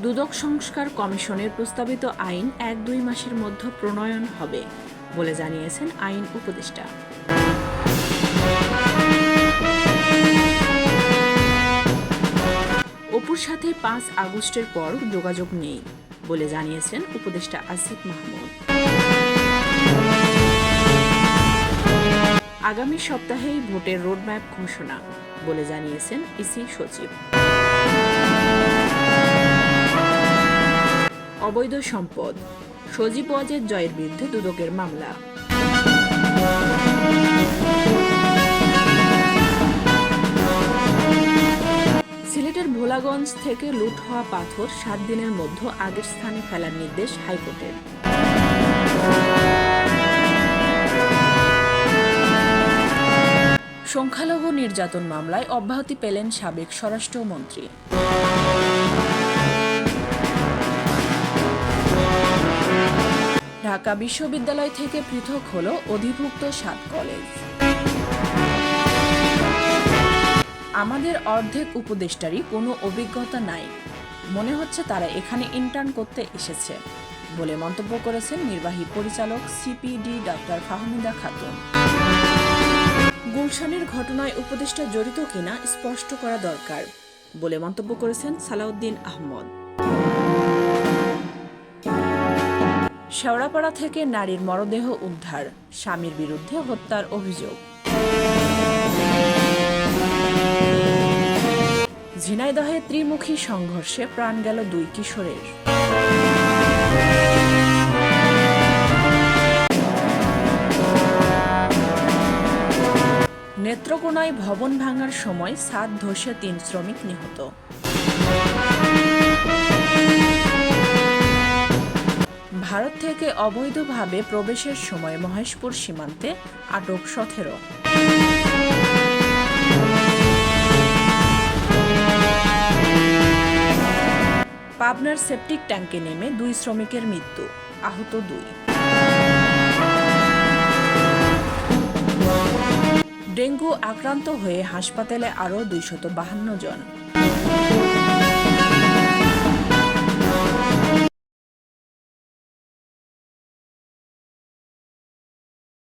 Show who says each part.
Speaker 1: দুদক সংস্কার কমিশনের প্রস্তাবিত আইন ১-২ মাসের মধ্যে প্রণয়ন হবে বলে জানিয়েছেন আইন উপদেষ্টা। অপুর সাথে ৫ আগস্টের পর যোগাযোগ নেই বলে জানিয়েছেন উপদেষ্টা আসিফ মাহমুদ। আগামী সপ্তাহেই ভোটের রোডম্যাপ ঘোষণা বলে জানিয়েছেন ইসি সচিব। অবৈধ সম্পদ, সজীব ওয়াজেদ জয়ের বিরুদ্ধে দুদকের মামলা। সিলেটের ভোলাগঞ্জ থেকে লুট হওয়া পাথর ৭ দিনের মধ্যে আগের স্থানে ফেলার নির্দেশ হাইকোর্টের। সংখ্যালঘু নির্যাতন মামলায় অব্যাহতি পেলেন সাবেক স্বরাষ্ট্রমন্ত্রী। ঢাকা বিশ্ববিদ্যালয় থেকে পৃথক হল অধিভুক্ত ৭ কলেজ। আমাদের অর্ধেক উপদেষ্টারই কোনো অভিজ্ঞতা নাই, মনে হচ্ছে তারা এখানে ইন্টার্ন করতে এসেছে বলে মন্তব্য করেছেন নির্বাহী পরিচালক সিপিডি ডাক্তার ফাহমিদা খাতুন। গুলশানের ঘটনায় উপদেষ্টা জড়িত কিনা স্পষ্ট করা দরকার বলে মন্তব্য করেছেন সালাউদ্দিন আহমদ। শেওড়াপাড়া থেকে নারীর মরদেহ উদ্ধার, স্বামীর বিরুদ্ধে হত্যার অভিযোগ। ঝিনাইদহে ত্রিমুখী সংঘর্ষে প্রাণ গেল 2 কিশোরের। নেত্রকোনায় ভবন ভাঙার সময় ছাদ ধসে 3 শ্রমিক নিহত। ভারত থেকে অবৈধভাবে প্রবেশের সময় মহেশপুর সীমান্তে আটক 17। পাবনার সেপটিক ট্যাঙ্কে নেমে 2 শ্রমিকের মৃত্যু, আহত 2। ডেঙ্গু আক্রান্ত হয়ে হাসপাতালে আরও 252 জন।